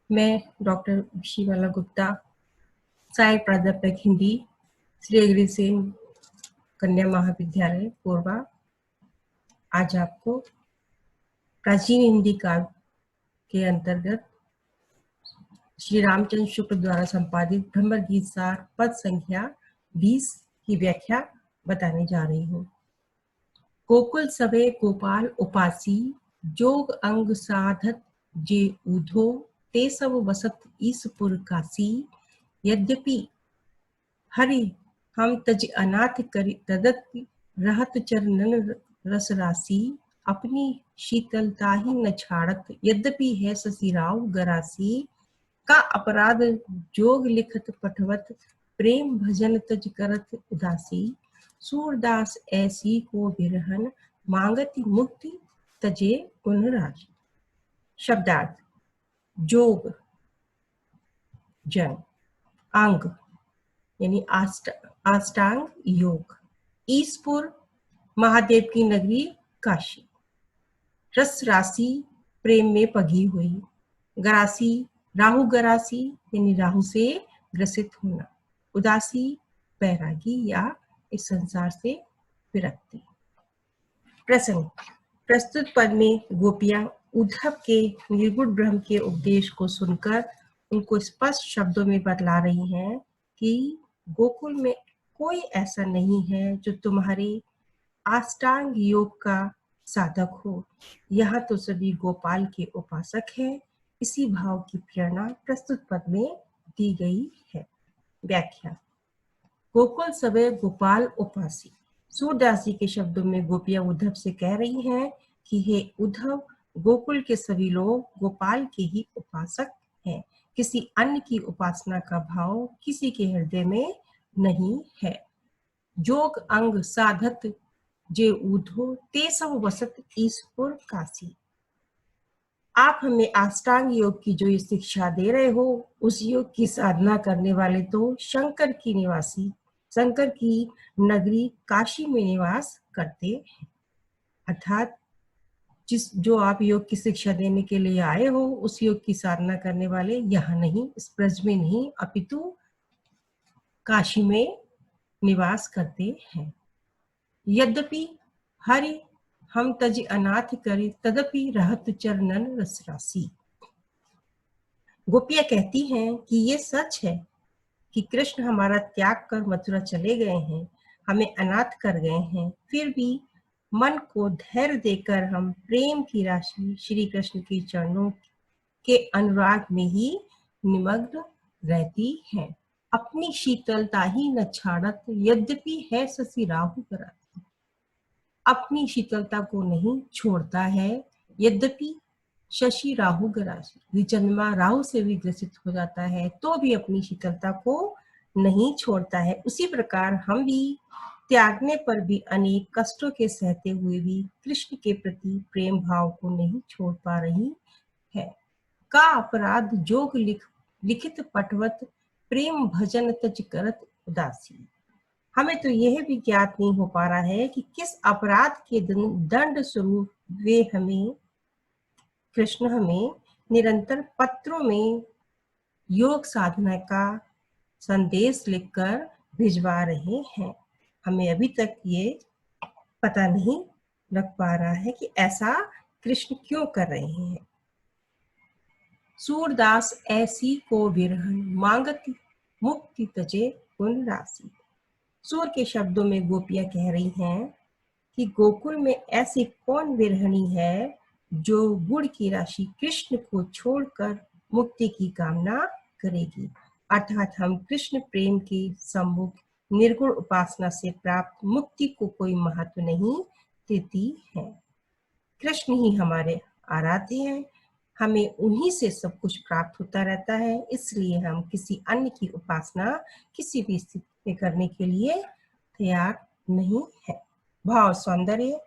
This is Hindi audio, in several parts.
मैं डॉक्टर शिवाला गुप्ता, सहायक प्राध्यापक हिंदी, श्री अग्रसेन कन्या महाविद्यालय कोरबा। आज आपको प्राचीन हिंदी काव्य के अंतर्गत श्री रामचंद्र शुक्ल द्वारा संपादित भ्रमर गीत सार पद संख्या 20 की व्याख्या बताने जा रही हूँ। गोकुल सभे गोपाल उपासी, जोग अंग साधत जे ऊधो, ते सब वसत ईसपुर काशी। यद्यपि हरि हम तज अनाथ करि तदपि रहत चरणन रस राशि। अपनी शीतलता ही न छाड़त यद्यपि है ससीराव गरासी। का अपराध जोग लिखत पठवत, प्रेम भजन तज करत उदासी। सूरदास ऐसी को बिरहन, मांगति मुक्ति तजे गुण राशि। शब्दार्थ: जोग जन, अंग यानी अष्टांग योग, ईसपुर महादेव की नगरी काशी, रस राशि प्रेम में पगी हुई, गरासी राहु गरासी यानी राहु से ग्रसित होना, उदासी बैरागी या इस संसार से विरक्ति। प्रसंग: प्रस्तुत पद में गोपियां उद्धव के निर्गुण ब्रह्म के उपदेश को सुनकर उनको स्पष्ट शब्दों में बतला रही हैं कि गोकुल में कोई ऐसा नहीं है जो तुम्हारे अष्टांग योग का साधक हो। यहाँ तो सभी गोपाल के उपासक हैं। इसी भाव की प्रेरणा प्रस्तुत पद में दी गई है। व्याख्या: गोकुल सभे गोपाल उपासी। सूरदास जी के शब्दों में गोपियां उद्धव से कह रही हैं कि हे उद्धव, गोकुल के सभी लोग गोपाल के ही उपासक हैं। किसी अन्य की उपासना का भाव किसी के हृदय में नहीं है। जोग अंग साधत जे ऊधो, ते सब वसत ईसपुर काशी। आप हमें अष्टांग योग की जो ये शिक्षा दे रहे हो, उस योग की साधना करने वाले तो शंकर की नगरी काशी में निवास करते हैं। अर्थात जो आप योग की शिक्षा देने के लिए आए हो, उस योग की साधना करने वाले यहाँ नहीं, इस ब्रज में नहीं, अपितु काशी में निवास करते हैं। यद्यपि हरि हम तज अनाथ करे, तदपि रहत चरणन रस राशि। गोपियां कहती हैं कि ये सच है कि कृष्ण हमारा त्याग कर मथुरा चले गए हैं, हमें अनाथ कर गए हैं, फिर भी मन को धैर्य देकर हम प्रेम की राशि श्री कृष्ण के चरणों के अनुराग में ही निमग्न रहती हैं। अपनी शीतलता ही न छाड़त यद्यपि है ससी राहु कराती। अपनी शीतलता को नहीं छोड़ता है, यद्यपि शशि राहु ग्रासी, चंद्रमा राहु से भी ग्रसित हो जाता है तो भी अपनी शीतलता को नहीं छोड़ता है। उसी प्रकार हम भी त्यागने पर भी अनेक कष्टों के सहते हुए भी कृष्ण के प्रति प्रेम भाव को नहीं छोड़ पा रही है। का अपराध जोग लिखित पठवत, प्रेम भजन तज करत उदासी। हमें तो यह भी ज्ञात नहीं हो पा रहा है कि किस अपराध के दंड स्वरूप वे कृष्ण हमें निरंतर पत्रों में योग साधना का संदेश लिखकर भिजवा रहे हैं। हमें अभी तक ये पता नहीं लग पा रहा है कि ऐसा कृष्ण क्यों कर रहे हैं। सूरदास ऐसी को विरहन, मांगती मुक्ति तजे गुण राशि। सूर के शब्दों में गोपियां कह रही हैं कि गोकुल में ऐसी कौन विरहणी है जो गुण की राशि कृष्ण को छोड़कर मुक्ति की कामना करेगी। अर्थात हम कृष्ण प्रेम के सम्मुख निर्गुण उपासना से प्राप्त मुक्ति को कोई महत्व नहीं देती है। कृष्ण ही हमारे आराध्य हैं, हमें उन्हीं से सब कुछ प्राप्त होता रहता है, इसलिए हम किसी अन्य की उपासना किसी भी स्थिति में करने के लिए तैयार नहीं है। भाव सौंदर्य।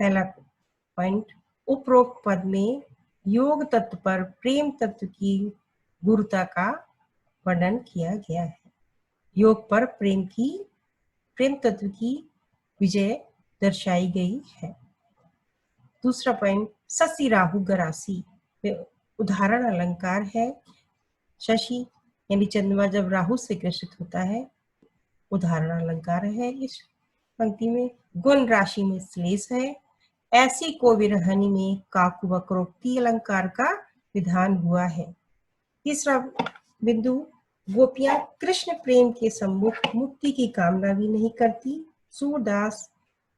पहला पॉइंट, उपरोक्त पद में योग तत्व पर प्रेम तत्व की गुरुता का वर्णन किया गया है। योग पर प्रेम तत्व की विजय दर्शाई गई है। दूसरा पॉइंट, ससी राहु गरासी में उदाहरण अलंकार है शशि यानी चंद्रमा जब राहु से ग्रसित होता है, उदाहरण अलंकार है इस पंक्ति में। गुण राशि में श्लेष है। ऐसी को विरहनी में काकु वक्रोक्ति अलंकार का विधान हुआ है। तीसरा बिंदु, गोपियां कृष्ण प्रेम के सम्मुख मुक्ति की कामना भी नहीं करती। सूरदास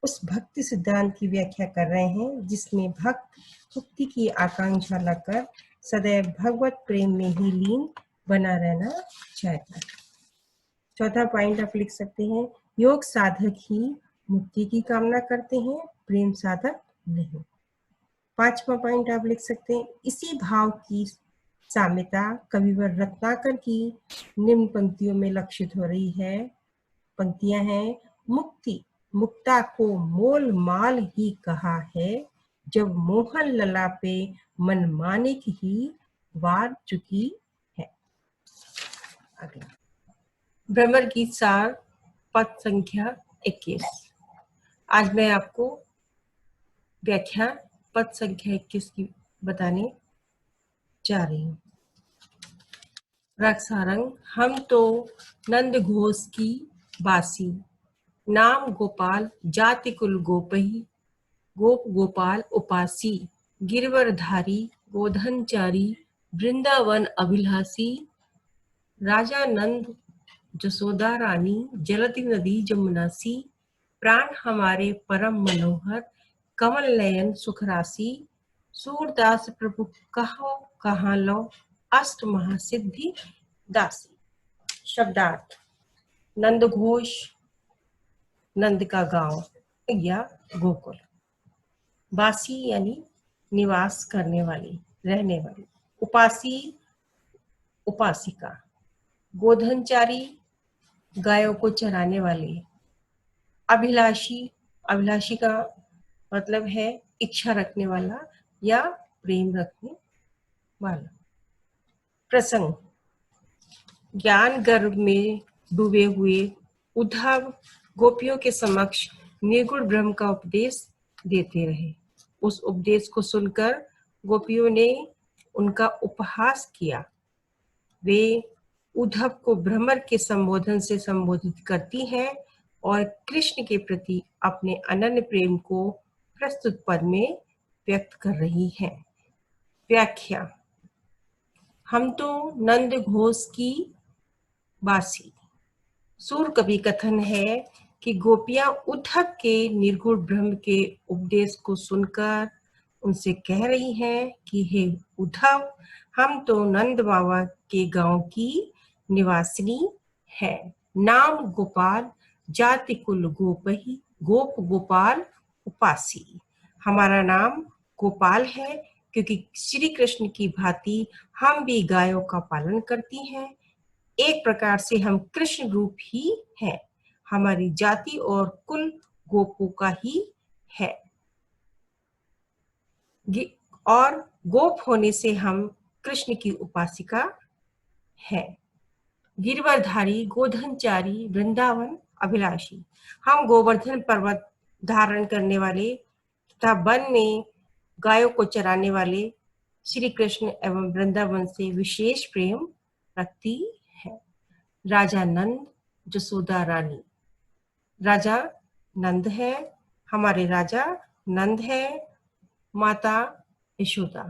उस भक्ति सिद्धांत की व्याख्या कर रहे हैं जिसमें भक्त मुक्ति की आकांक्षा लाकर सदैव भगवत प्रेम में ही लीन बना रहना चाहता है। चौथा पॉइंट आप लिख सकते हैं, योग साधक ही मुक्ति की कामना करते हैं, प्रेम साधक नहीं। पांचवा पॉइंट आप लिख सकते हैं, इसी भाव की साम्यता कविवर रत्नाकर की निम्न पंक्तियों में लक्षित हो रही है। पंक्तियां हैं, मुक्ति मुक्ता को मोल माल ही कहा है, जब मोहन लला पे मन मानिक ही वार चुकी है। अगला भ्रमर गीत सार पद संख्या 21। आज मैं आपको व्याख्या पद संख्या 21 की बताने जा रही हूँ। राग सारंग। हम तो नंद घोष की बासी, नाम गोपाल जाति कुल गोपही, गोप गोपाल उपासी, गिरवरधारी गोधनचारी, वृंदावन अभिलाषी, राजा नंद जसोदा रानी, जलती नदी जमुनासी, प्राण हमारे परम मनोहर, कमल नयन सुखरासी, सूरदास प्रभु कहो कहाँ लो, अष्ट महासिद्धि दासी। शब्दार्थ, नंद घोष नंद का गांव या गोकुल, बासी यानी निवास करने वाली, रहने वाली, उपासी उपासिका, गोधनचारी गायों को चराने वाले, अभिलाषी अभिलाषी का मतलब है इच्छा रखने वाला या प्रेम रखने वाला। प्रसंग, ज्ञान गर्भ में डूबे हुए उद्धव गोपियों के समक्ष निर्गुण ब्रह्म का उपदेश देते रहे। उस उपदेश को सुनकर गोपियों ने उनका उपहास किया। वे उद्धव को भ्रमर के संबोधन से संबोधित करती हैं और कृष्ण के प्रति अपने अनन्य प्रेम को प्रस्तुत पद में व्यक्त कर रही हैं। व्याख्या, हम तो नंद घोष की बासी। सूर कवि कथन है कि गोपियां उद्धव के निर्गुण ब्रह्म के उपदेश को सुनकर उनसे कह रही हैं कि हे उद्धव, हम तो नंद बाबा के गांव की निवासिनी है। नाम गोपाल, जाति कुल गोपही, गोप गोपाल उपासी। हमारा नाम गोपाल है क्योंकि श्री कृष्ण की भांति हम भी गायों का पालन करती हैं। एक प्रकार से हम कृष्ण रूप ही हैं। हमारी जाति और कुल गोपों का ही है और गोप होने से हम कृष्ण की उपासिका है। गिरवरधारी, गोधनचारी, वृंदावन अभिलाषी। हम गोवर्धन पर्वत धारण करने वाले तथा वन में गायों को चराने वाले श्री कृष्ण एवं वृंदावन से विशेष प्रेम रखती है। राजा नंद, जसोदा रानी। राजा नंद है, हमारे राजा नंद है, माता यशोदा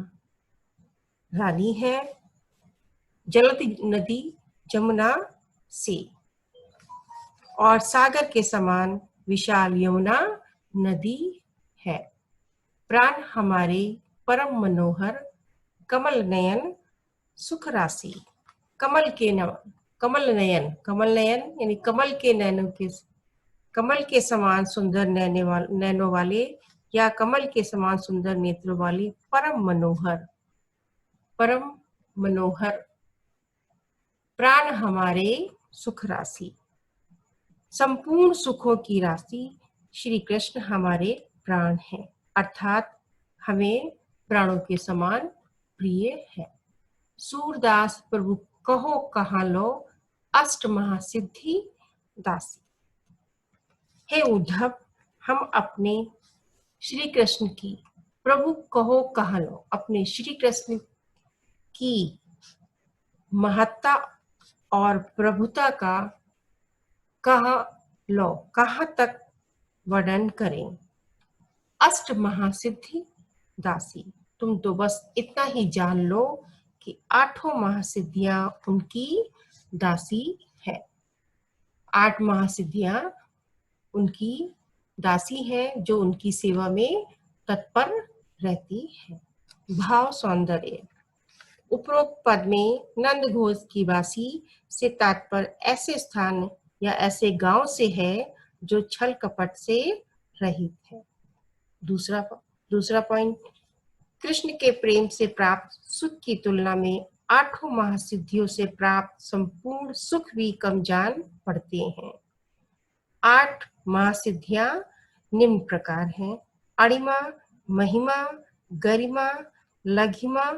रानी है, जलती नदी जमुना से और सागर के समान विशाल यमुना नदी है। प्राण हमारे परम मनोहर, कमल नयन सुख राशि। कमल नयन यानी कमल के समान सुंदर नैनों वाले या कमल के समान सुंदर नेत्रों वाले परम मनोहर, प्राण हमारे सुख राशि। संपूर्ण सुखों की राशि श्री कृष्ण हमारे प्राण हैं, अर्थात हमें प्राणों के समान प्रिय है। सूरदास प्रभु कहो कहाँ लो, अष्ट महासिद्धि दासी। हे उद्धव, हम अपने श्री कृष्ण की, प्रभु कहो कहाँ लो, अपने श्री कृष्ण की महत्ता और प्रभुता का कहाँ तक वर्णन करें। अष्ट महासिद्धि दासी। तुम तो बस इतना ही जान लो कि 8 महासिद्धियां उनकी दासी है। 8 महासिद्धियां उनकी दासी हैं जो उनकी सेवा में तत्पर रहती है। भाव सौंदर्य। उपरोक्त पद में नंद घोष की वासी से तात्पर्य ऐसे स्थान या ऐसे गांव से है जो छल कपट से रहित है। दूसरा पॉइंट, कृष्ण के प्रेम से प्राप्त सुख की तुलना में 8 महासिद्धियों से प्राप्त संपूर्ण सुख भी कम जान पड़ते हैं। 8 महासिद्धियां निम्न प्रकार हैं: अणिमा, महिमा, गरिमा, लघिमा,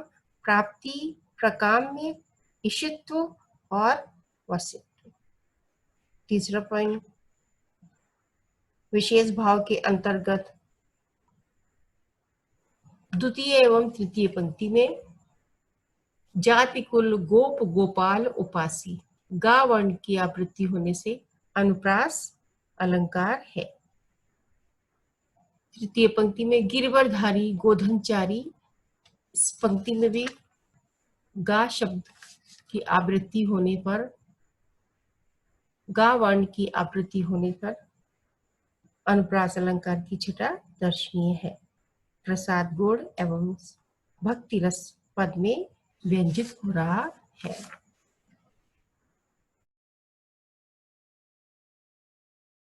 प्राप्ति, प्रकाम्य, ईशित्व और वसित्व। तीसरा पॉइंट, विशेष भाव के अंतर्गत द्वितीय एवं तृतीय पंक्ति में जाति कुल गोप गोपाल उपासी गा वर्ण की आवृत्ति होने से अनुप्रास अलंकार है। तृतीय पंक्ति में गिरवरधारी गोधनचारी, इस पंक्ति में भी गा शब्द की आवृत्ति होने पर, गा वर्ण की आवृत्ति होने पर अनुप्रास अलंकार की छटा दर्शनीय है। प्रसाद गुण एवं भक्ति रस पद में व्यंजित हो रहा है।